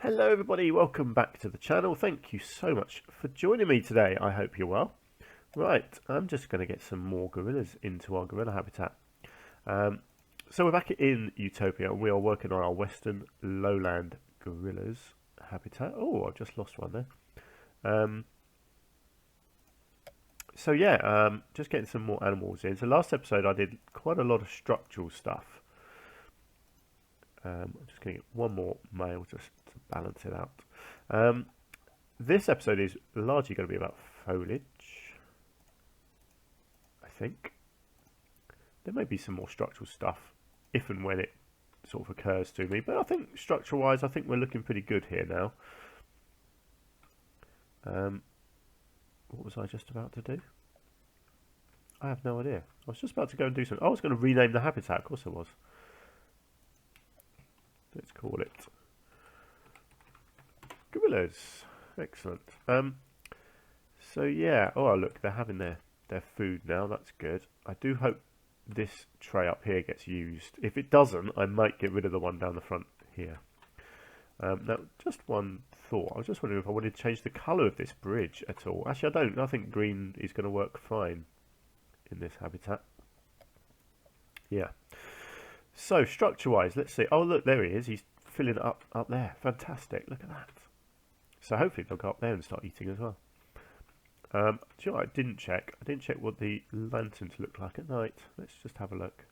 Hello everybody, welcome back to the channel. Thank you so much for joining me today. I hope you're well. Right, I'm just going to get some more gorillas into our gorilla habitat. So we're back in Utopia. We are working on our western lowland gorillas habitat. Oh, I've just lost one there. So yeah, just getting some more animals in. So last episode I did quite a lot of structural stuff. I'm just going to get one more male just to balance it out. This episode is largely going to be about foliage, I think. There may be some more structural stuff if and when it sort of occurs to me, but I think structure-wise, I think we're looking pretty good here now. What was I just about to do? I have no idea. I was just about to go and do something. I was going to rename the habitat, of course I was. Let's call it gorillas. Excellent. So yeah. Oh look, they're having their food now. That's good. I do hope this tray up here gets used. If it doesn't, I might get rid of the one down the front here. Now, just one thought. I was just wondering if I wanted to change the colour of this bridge at all. Actually, I don't. I think green is going to work fine in this habitat. Yeah. So structure-wise, let's see. Oh, look, there he is. He's filling it up there. Fantastic. Look at that. So hopefully they'll go up there and start eating as well. Do you know what I didn't check? I didn't check what the lanterns look like at night. Let's just have a look.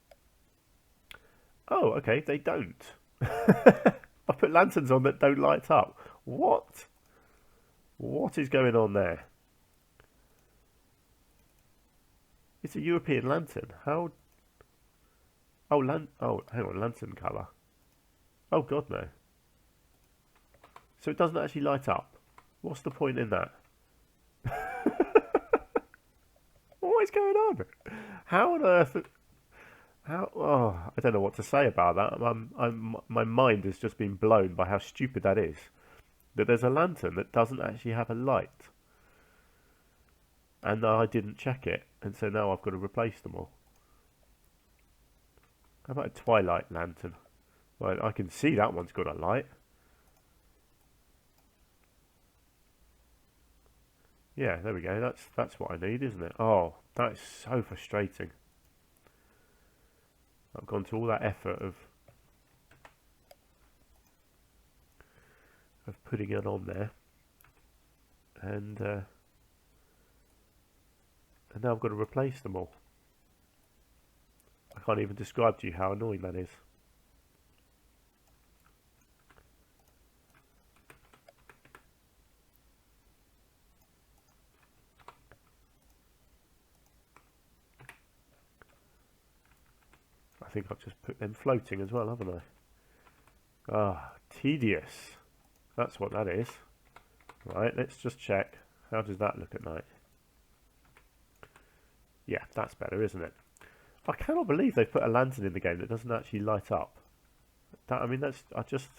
Oh, okay. They don't. I put lanterns on that don't light up. What? What is going on there? It's a European lantern. How? Oh, hang on, lantern colour. Oh God, no. So it doesn't actually light up. What's the point in that? What is going on? How on earth? How? Oh, I don't know what to say about that. My mind has just been blown by how stupid that is. That there's a lantern that doesn't actually have a light, and I didn't check it, and so now I've got to replace them all. How about a twilight lantern? Well, I can see that one's got a light. Yeah, there we go. That's what I need, isn't it? Oh, that's so frustrating. I've gone to all that effort of putting it on there, and now I've got to replace them all. I can't even describe to you how annoying that is. I think I've just put them floating as well, haven't I? Ah, tedious. That's what that is. Right, let's just check. How does that look at night? Yeah, that's better, isn't it? I cannot believe they've put a lantern in the game that doesn't actually light up. I mean, I just...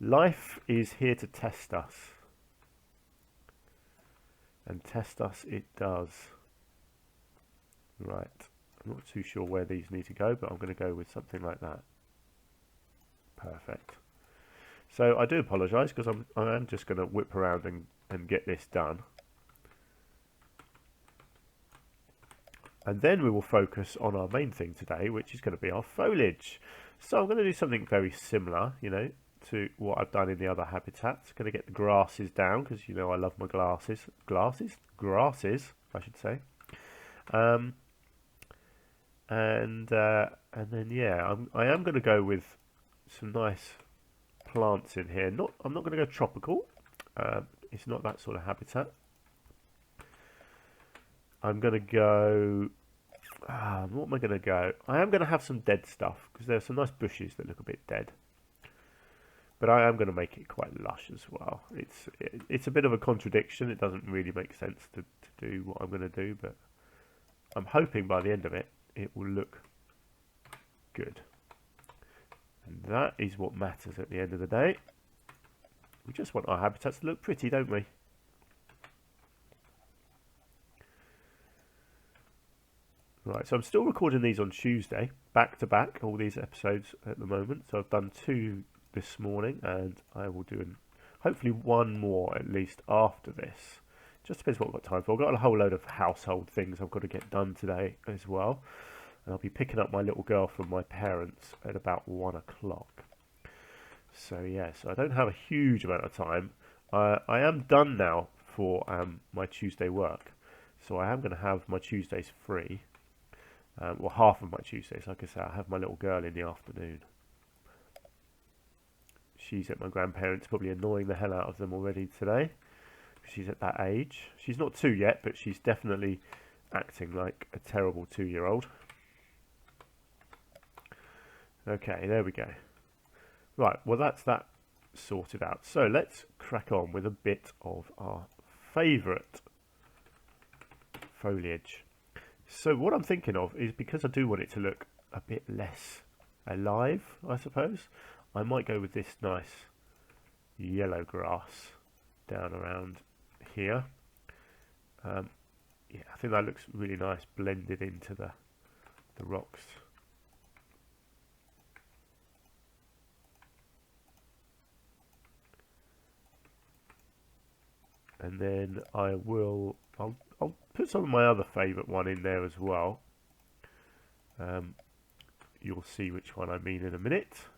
Life is here to test us. And test us it does. Right. I'm not too sure where these need to go, but I'm going to go with something like that. Perfect. So I do apologise because I am just going to whip around and get this done. And then we will focus on our main thing today, which is going to be our foliage. So I'm going to do something very similar, you know, to what I've done in the other habitats. Going to get the grasses down because, you know, I love my grasses, I should say. And then yeah, I am going to go with some nice plants in here. I'm not going to go tropical. It's not that sort of habitat. I'm going to go... what am I going to go? I am going to have some dead stuff because there are some nice bushes that look a bit dead. But I am going to make it quite lush as well. It's a bit of a contradiction. It doesn't really make sense to do what I'm going to do, but I'm hoping by the end of it, it will look good. And that is what matters at the end of the day. We just want our habitats to look pretty, don't we? Right, so I'm still recording these on Tuesday, back to back, all these episodes at the moment. So I've done 2 this morning, and I will do hopefully 1 more at least after this. Just depends what I've got time for. I've got a whole load of household things I've got to get done today as well. And I'll be picking up my little girl from my parents at about 1 o'clock. So yeah, so I don't have a huge amount of time. I am done now for my Tuesday work. So I am going to have my Tuesdays free. Well, half of my Tuesdays. Like I say, I have my little girl in the afternoon. She's at my grandparents', probably annoying the hell out of them already today. She's at that age. She's not 2 yet, but she's definitely acting like a terrible 2-year-old. Okay, there we go. Right, well that's that sorted out. So let's crack on with a bit of our favourite foliage. So what I'm thinking of is, because I do want it to look a bit less alive, I suppose, I might go with this nice yellow grass down around here. Yeah, I think that looks really nice blended into the rocks. And then I'll put some of my other favourite one in there as well. You'll see which one I mean in a minute.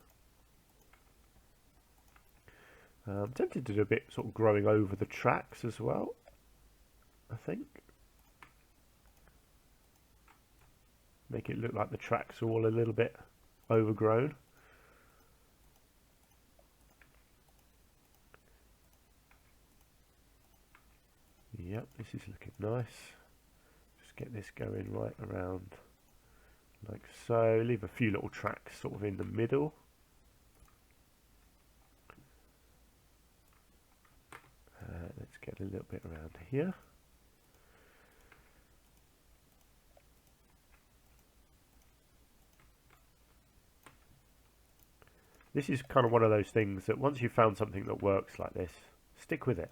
I'm tempted to do a bit sort of growing over the tracks as well, I think. Make it look like the tracks are all a little bit overgrown. Yep, this is looking nice. Just get this going right around like so. Leave a few little tracks sort of in the middle. Let's get a little bit around here. This is kind of one of those things that once you've found something that works like this, stick with it.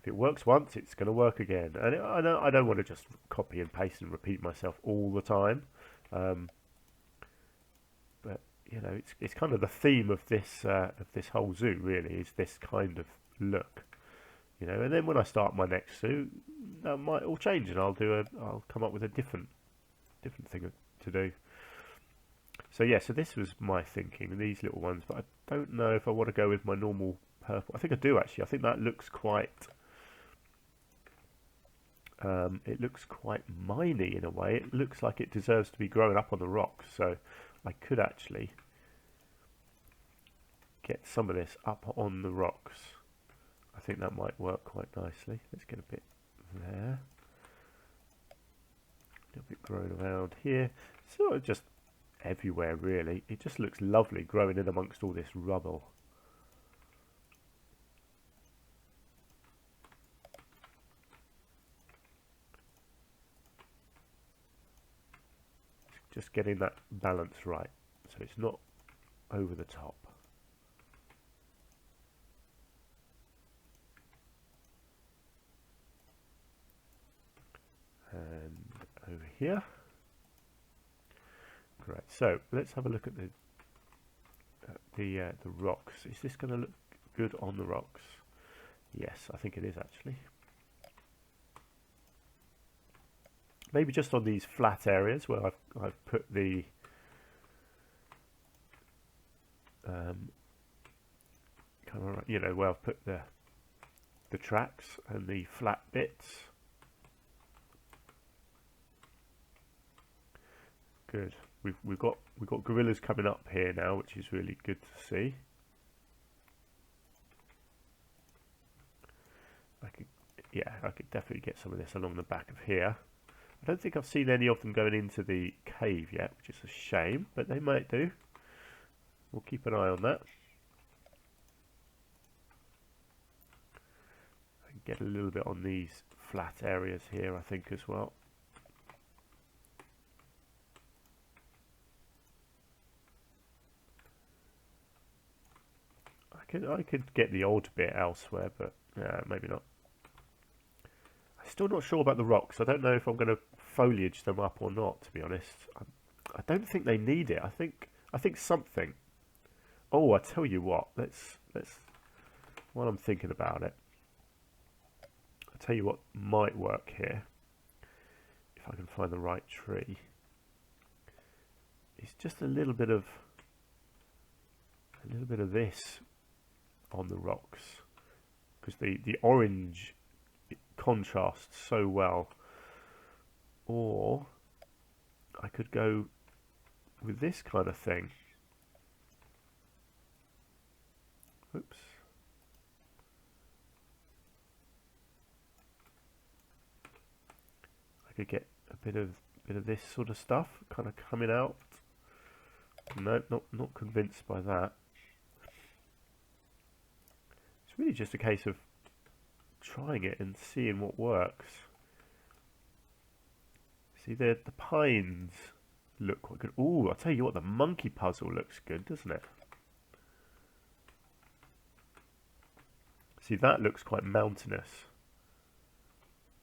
If it works once, it's going to work again. And I don't want to just copy and paste and repeat myself all the time. But you know, it's kind of the theme of this whole zoo, really, is this kind of look. You know, and then when I start my next zoo, that might all change, and I'll come up with a different thing to do. So yeah, so this was my thinking, these little ones, but I don't know if I want to go with my normal purple. I think I do actually. I think that looks quite. It looks quite miney in a way. It looks like it deserves to be growing up on the rocks. So I could actually get some of this up on the rocks. I think that might work quite nicely. Let's get a bit there. A little bit growing around here. Sort of just everywhere really. It just looks lovely growing in amongst all this rubble. Just getting that balance right, so it's not over the top. And over here. Great. So let's have a look at the rocks. Is this going to look good on the rocks? Yes, I think it is actually. Maybe just on these flat areas where I've put the kind of, you know, where I've put the tracks and the flat bits. Good. We've got gorillas coming up here now, which is really good to see. I could definitely get some of this along the back of here. I don't think I've seen any of them going into the cave yet, which is a shame, but they might do. We'll keep an eye on that. I can get a little bit on these flat areas here, I think, as well. I could get the odd bit elsewhere, but maybe not. I'm still not sure about the rocks. I don't know if I'm going to foliage them up or not, to be honest. I don't think they need it. I think something. Oh, I tell you what. Let's while I'm thinking about it, I'll tell you what might work here. If I can find the right tree. It's just a little bit of this on the rocks, because the orange, it contrasts so well. Or I could go with this kind of thing. Oops. I could get a bit of this sort of stuff kind of coming out. No, not convinced by that. It's really just a case of trying it and seeing what works. See, the pines look quite good. Ooh, I'll tell you what, the monkey puzzle looks good, doesn't it? See, that looks quite mountainous.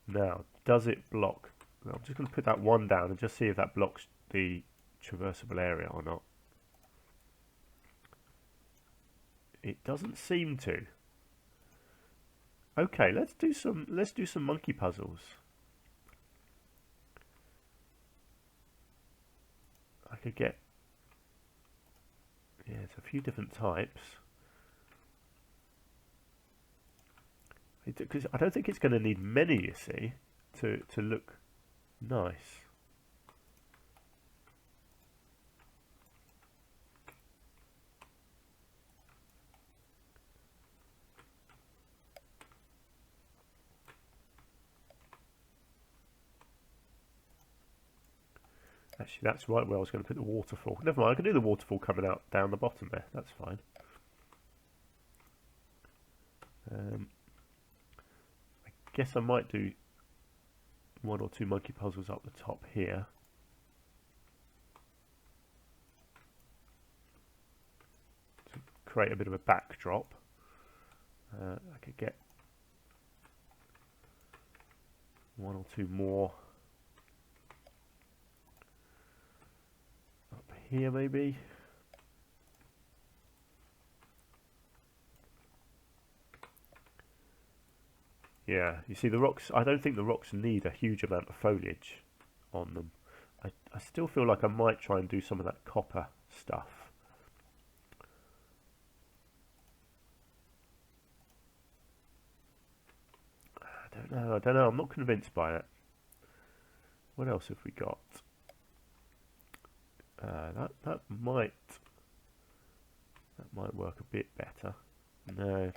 Now, does it block? I'm just going to put that one down and just see if that blocks the traversable area or not. It doesn't seem to. Okay, let's do some monkey puzzles. I could get, yeah, it's a few different types. Because I don't think it's going to need many, you see, to look nice. Actually, that's right where I was going to put the waterfall. Never mind, I can do the waterfall coming out down the bottom there. That's fine. I guess I might do one or two monkey puzzles up the top here. To create a bit of a backdrop. I could get one or two more up here maybe. Yeah, you see the rocks, I don't think the rocks need a huge amount of foliage on them. I still feel like I might try and do some of that copper stuff. I don't know, I'm not convinced by it. What else have we got? That might work a bit better. No,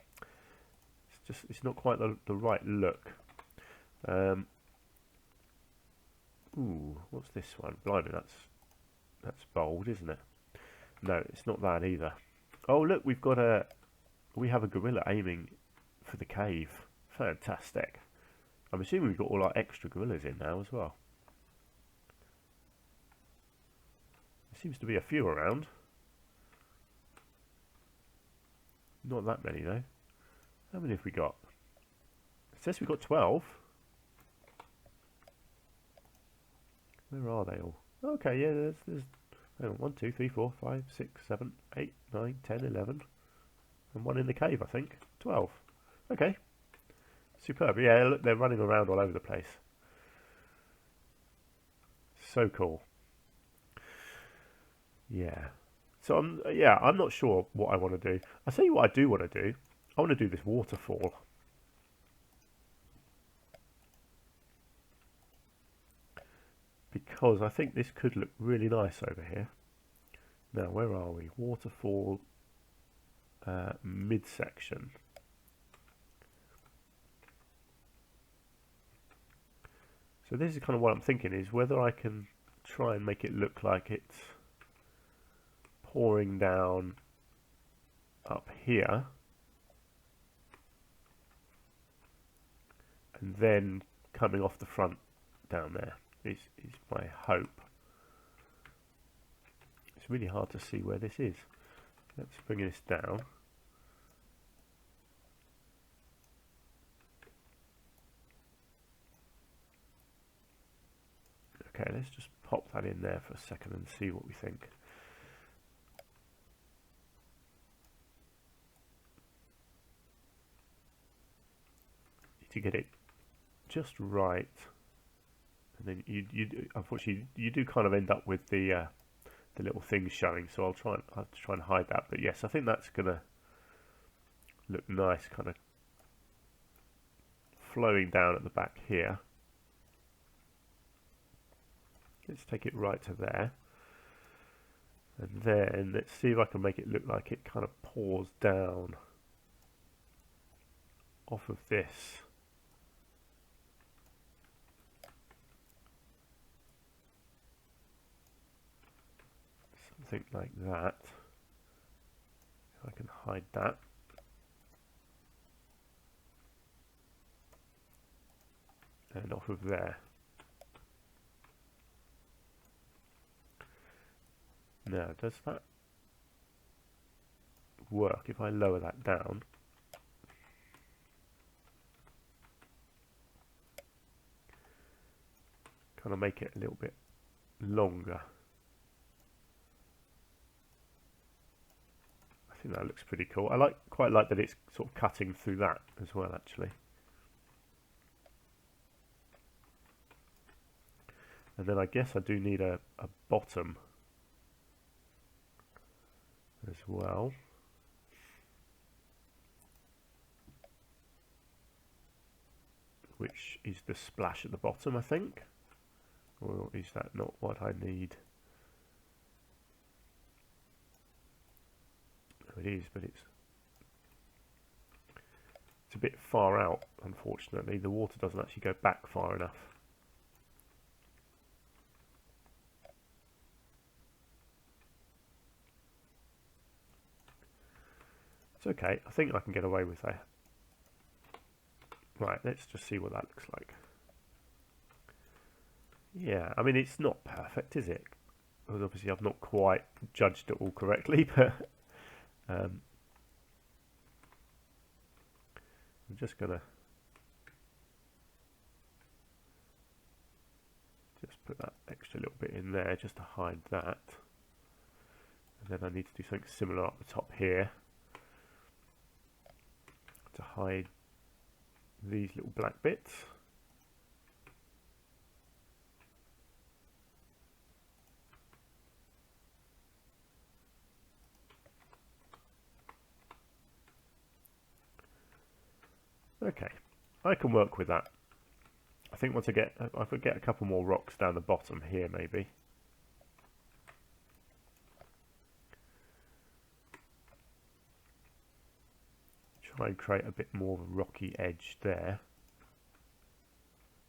it's not quite the right look. Ooh, what's this one? Blimey, that's bold, isn't it? No, it's not that either. Oh look, we have a gorilla aiming for the cave. Fantastic. I'm assuming we've got all our extra gorillas in now as well. There seems to be a few around. Not that many though. How many have we got? It says we've got 12. Where are they all? Okay, yeah, there's 1, 2, 3, 4, 5, 6, 7, 8, 9, 10, 11. And one in the cave, I think. 12. Okay. Superb. Yeah, look, they're running around all over the place. So cool. Yeah. So I'm not sure what I want to do. I'll tell you what I do want to do. I want to do this waterfall. Because I think this could look really nice over here. Now, where are we? Waterfall midsection. So this is kind of what I'm thinking, is whether I can try and make it look like it's pouring down up here and then coming off the front down there is my hope. It's really hard to see where this is. Let's bring this down. Okay, let's just pop that in there for a second and see what we think. To get it just right, and then you unfortunately you do kind of end up with the little things showing. So I'll have to try and hide that. But yes, I think that's gonna look nice, kind of flowing down at the back here. Let's take it right to there, and then let's see if I can make it look like it kind of pours down off of this. Something like that. If I can hide that. And off of there. Now, does that work if I lower that down? Kind of make it a little bit longer. I think that looks pretty cool. I quite like that it's sort of cutting through that as well, actually. And then I guess I do need a bottom as well. Which is the splash at the bottom, I think. Or is that not what I need? It is, but it's a bit far out, unfortunately. The water doesn't actually go back far enough. It's okay, I think I can get away with that. Right, let's just see what that looks like. Yeah, I mean, it's not perfect, is it? Because obviously I've not quite judged it all correctly, but I'm just gonna put that extra little bit in there just to hide that. And then I need to do something similar up the top here to hide these little black bits. Okay, I can work with that. I think once I could get a couple more rocks down the bottom here, maybe. Try and create a bit more of a rocky edge there.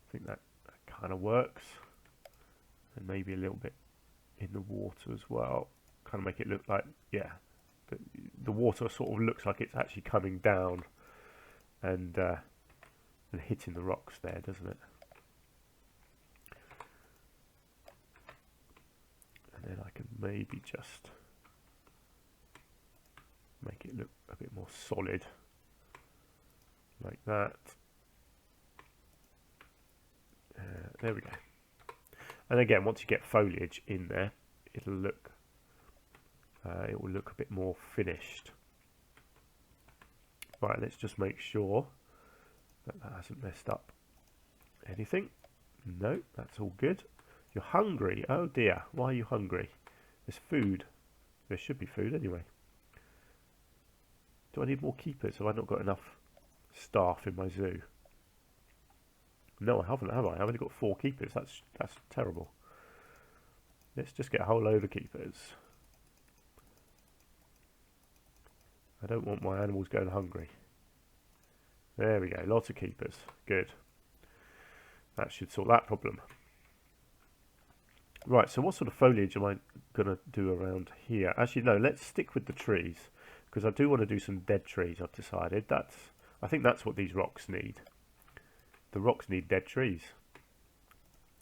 I think that kind of works. And maybe a little bit in the water as well. Kind of make it look like, yeah, the water sort of looks like it's actually coming down and hitting the rocks there, doesn't it? And then I can maybe just make it look a bit more solid, like that. There we go. And again, once you get foliage in there, it will look a bit more finished. Right, let's just make sure that that hasn't messed up anything. No, that's all good. You're hungry. Oh dear, why are you hungry? There's food. There should be food anyway. Do I need more keepers? Have I not got enough staff in my zoo? No, I haven't, have I? I've only got 4 keepers. That's terrible. Let's just get a whole load of keepers. I don't want my animals going hungry. There we go, lots of keepers. Good. That should sort that problem. Right, so what sort of foliage am I going to do around here? Actually, no, let's stick with the trees, because I do want to do some dead trees, I've decided. I think that's what these rocks need. The rocks need dead trees.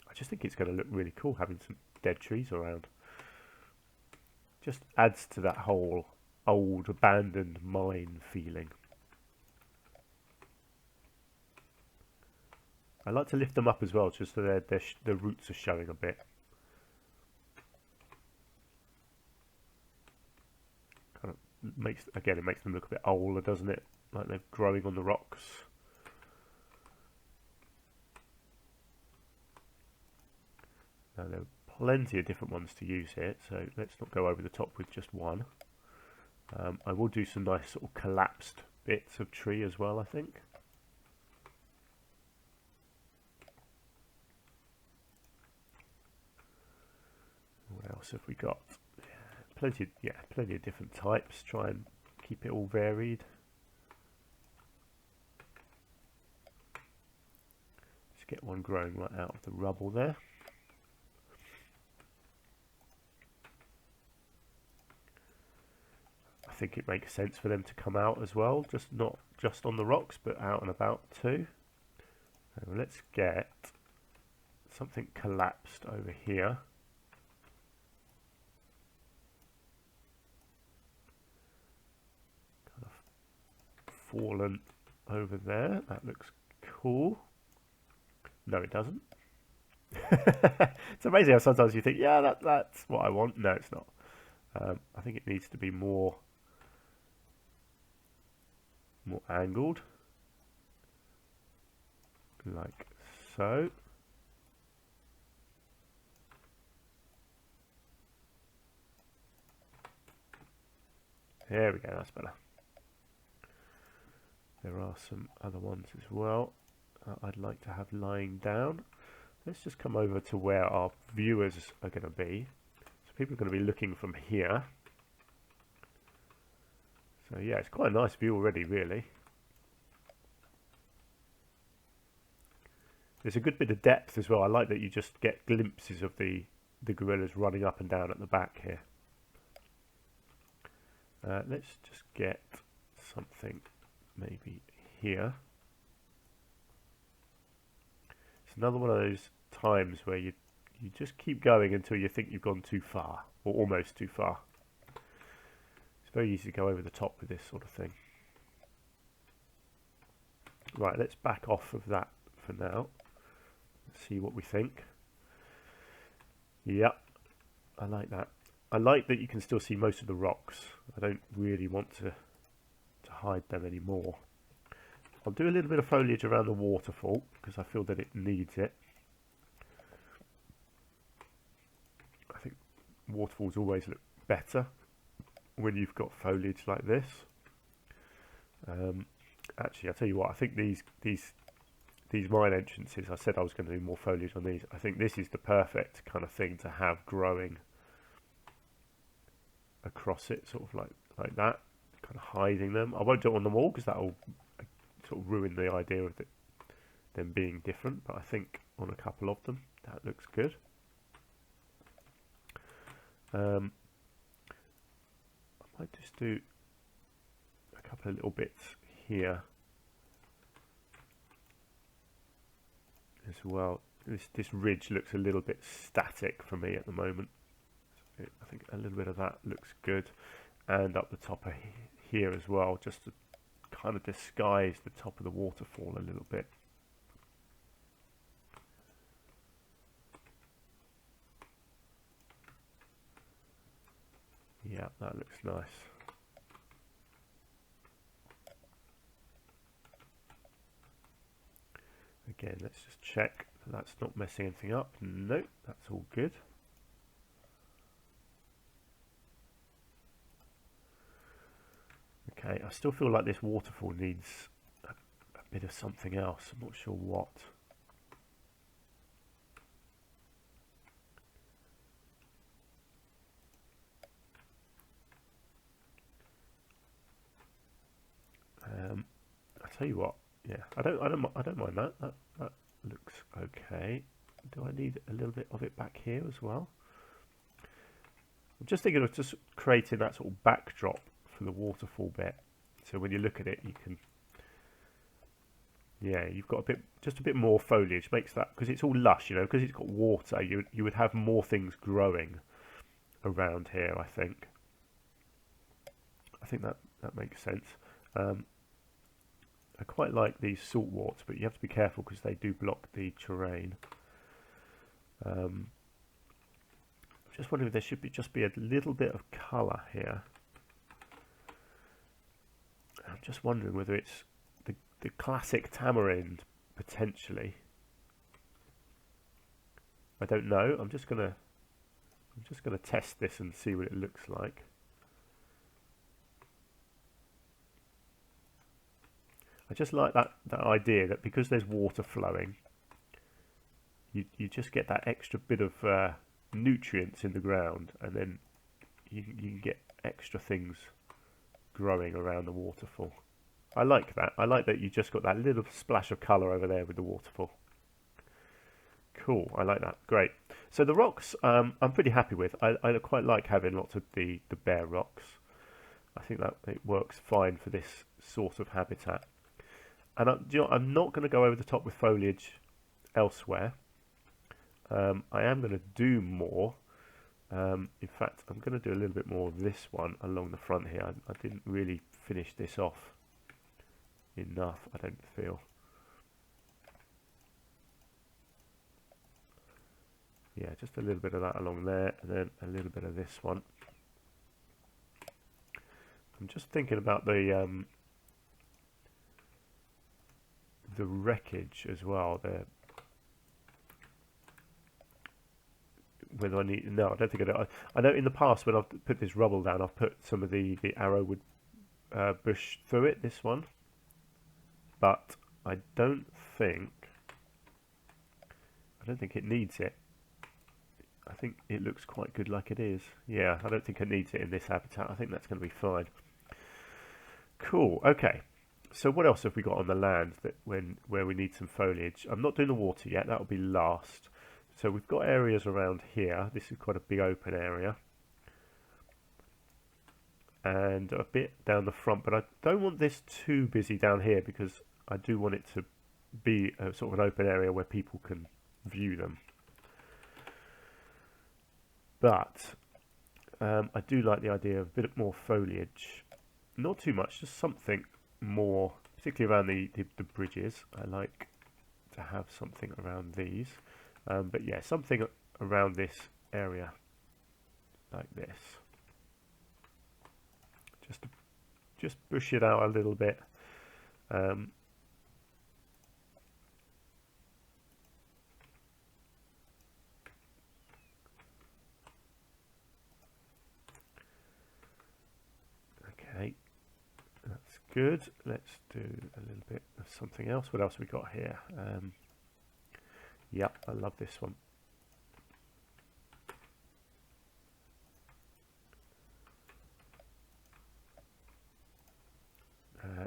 I just think it's going to look really cool having some dead trees around. Just adds to that whole old abandoned mine feeling. I like to lift them up as well, just so their roots are showing a bit. Kind of makes it makes them look a bit older, doesn't it? Like they're growing on the rocks. Now there are plenty of different ones to use here, so let's not go over the top with just one. I will do some nice sort of collapsed bits of tree as well, I think. What else have we got? Plenty of different types. Try and keep it all varied. Let's get one growing right out of the rubble there. I think it makes sense for them to come out as well, just not just on the rocks, but out and about too. So let's get something collapsed over here. Kind of fallen over there. That looks cool. No, it doesn't. It's amazing how sometimes you think, yeah, that's what I want. No, it's not. I think it needs to be more angled, like so. There we go, that's better. There are some other ones as well I'd like to have lying down. Let's just come over to where our viewers are going to be. So people are going to be looking from here. So yeah, it's quite a nice view already, really. There's a good bit of depth as well. I like that you just get glimpses of the gorillas running up and down at the back here. Let's just get something maybe here. It's another one of those times where you just keep going until you think you've gone too far, or almost too far. It's very easy to go over the top with this sort of thing. Right, let's back off of that for now. Let's see what we think. Yep, I like that. I like that you can still see most of the rocks. I don't really want to hide them anymore. I'll do a little bit of foliage around the waterfall because I feel that it needs it. I think waterfalls always look better when you've got foliage like this. Actually, I'll tell you what, I think these mine entrances, I said I was going to do more foliage on these. I think this is the perfect kind of thing to have growing across it, sort of like that, kind of hiding them. I won't do it on them all because that will sort of ruin the idea of them being different, but I think on a couple of them that looks good. I might just do a couple of little bits here as well. This ridge looks a little bit static for me at the moment. I think a little bit of that looks good, and up the top of here as well, just to kind of disguise the top of the waterfall a little bit. Yeah, that looks nice. Again, let's just check that that's not messing anything up. No, that's all good. Okay, I still feel like this waterfall needs a bit of something else. I'm not sure what. I tell you what, yeah, I don't mind that. That looks okay. Do I need a little bit of it back here as well? I'm just thinking of just creating that sort of backdrop for the waterfall bit, so when you look at it you can, yeah, you've got just a bit more foliage, makes that, because it's all lush, you know, because it's got water, you would have more things growing around here. I think that makes sense. I quite like these saltworts, but you have to be careful because they do block the terrain. Just wondering if there should just be a little bit of colour here. I'm just wondering whether it's the classic tamarind potentially. I don't know. I'm just gonna test this and see what it looks like. I just like that idea that because there's water flowing, you just get that extra bit of nutrients in the ground, and then you can get extra things growing around the waterfall. I like that. I like that you just got that little splash of colour over there with the waterfall. Cool, I like that. Great. So the rocks, I'm pretty happy with. I quite like having lots of the bare rocks. I think that it works fine for this sort of habitat. And I'm not going to go over the top with foliage elsewhere. I am going to do more. In fact, I'm going to do a little bit more of this one along the front here. I didn't really finish this off enough, I don't feel. Yeah, just a little bit of that along there, and then a little bit of this one. I'm just thinking about the wreckage as well. Whether I need, no, I don't think I do. I know in the past when I've put this rubble down, I've put some of the arrowwood bush through it. This one, but I don't think it needs it. I think it looks quite good like it is. Yeah, I don't think it needs it in this habitat. I think that's going to be fine. Cool. Okay. So what else have we got on the land that where we need some foliage? I'm not doing the water yet. That will be last. So we've got areas around here. This is quite a big open area. And a bit down the front, but I don't want this too busy down here because I do want it to be a sort of an open area where people can view them. But I do like the idea of a bit more foliage. Not too much, just something more, particularly around the bridges. I like to have something around these. But yeah, something around this area like this. Just bush it out a little bit. Okay, that's good. Let's do a little bit of something else. What else have we got here? Yep, I love this one.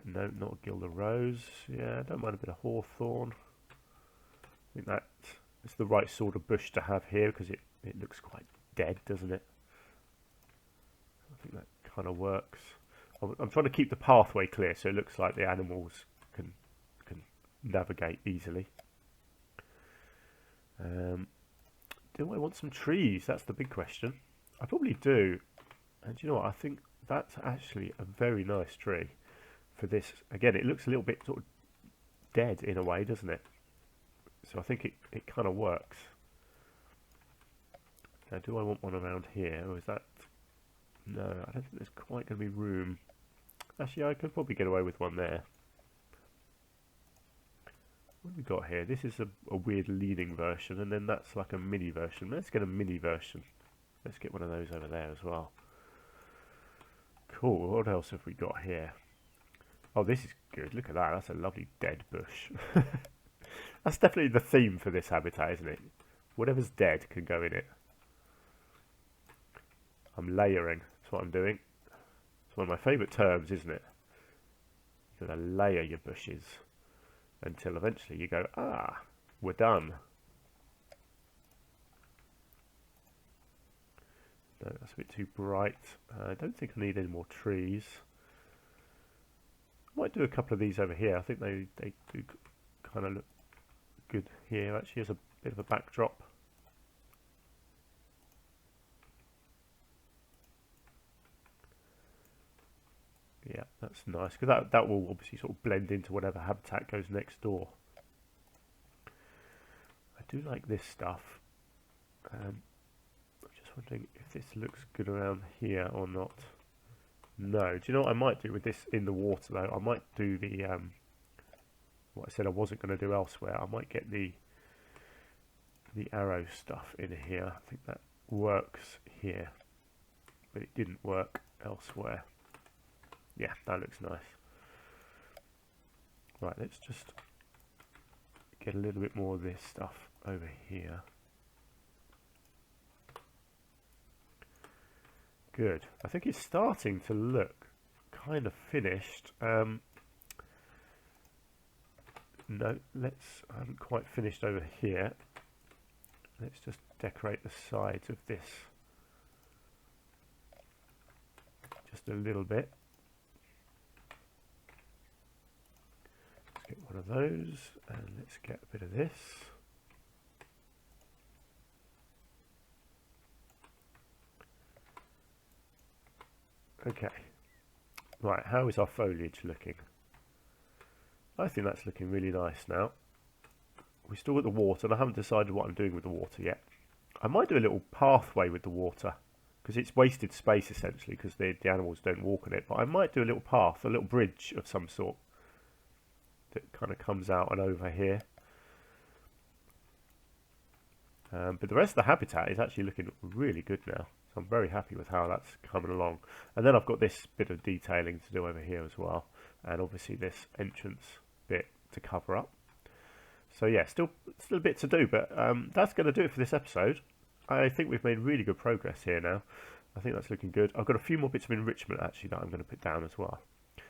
No, not a Gilder Rose. Yeah, I don't mind a bit of hawthorn. I think that it's the right sort of bush to have here because it looks quite dead, doesn't it? I think that kind of works. I'm trying to keep the pathway clear so it looks like the animals can navigate easily. Do I want some trees? That's the big question. I probably do. And you know what? I think that's actually a very nice tree for this. Again, it looks a little bit sort of dead in a way, doesn't it? So I think it kind of works. Now, do I want one around here, or is that... No, I don't think there's quite going to be room. Actually, I could probably get away with one there. What have we got here? This is a weird leading version, and then that's like a mini version. Let's get a mini version. Let's get one of those over there as well. Cool. What else have we got here? Oh, this is good. Look at that. That's a lovely dead bush. That's definitely the theme for this habitat, isn't it? Whatever's dead can go in it. I'm layering. That's what I'm doing. It's one of my favourite terms, isn't it? You've got to layer your bushes until eventually you go, ah, we're done. No, that's a bit too bright. I don't think I need any more trees. I might do a couple of these over here. I think they do kind of look good here. Actually, as a bit of a backdrop. Yeah, that's nice, because that will obviously sort of blend into whatever habitat goes next door. I do like this stuff. I'm just wondering if this looks good around here or not. No. Do you know what I might do with this in the water though? I might do the what I said I wasn't going to do elsewhere. I might get the arrow stuff in here. I think that works here, but it didn't work elsewhere. Yeah, that looks nice. Right, let's just get a little bit more of this stuff over here. Good. I think it's starting to look kind of finished. No, I haven't quite finished over here. Let's just decorate the sides of this just a little bit. Let's get one of those, and let's get a bit of this. Okay, right, how is our foliage looking? I think that's looking really nice now. We still got the water, and I haven't decided what I'm doing with the water yet. I might do a little pathway with the water, because it's wasted space essentially, because the animals don't walk on it. But I might do a little path, a little bridge of some sort, that kind of comes out and over here. But the rest of the habitat is actually looking really good now. So I'm very happy with how that's coming along. And then I've got this bit of detailing to do over here as well. And obviously this entrance bit to cover up. So yeah, still a bit to do, but that's going to do it for this episode. I think we've made really good progress here now. I think that's looking good. I've got a few more bits of enrichment actually that I'm going to put down as well.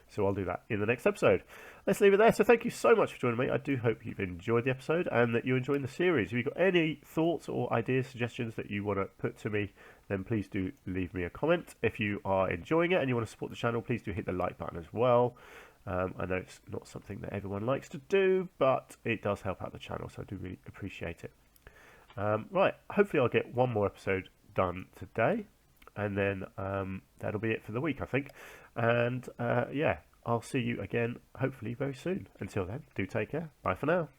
So I'll do that in the next episode. Let's leave it there. So thank you so much for joining me. I do hope you've enjoyed the episode and that you're enjoying the series. If you've got any thoughts or ideas, suggestions that you want to put to me, then please do leave me a comment. If you are enjoying it and you want to support the channel, please do hit the like button as well. I know it's not something that everyone likes to do, but it does help out the channel, so I do really appreciate it. Right, hopefully I'll get one more episode done today, and then that'll be it for the week, I think. And yeah, I'll see you again hopefully very soon. Until then, do take care. Bye for now.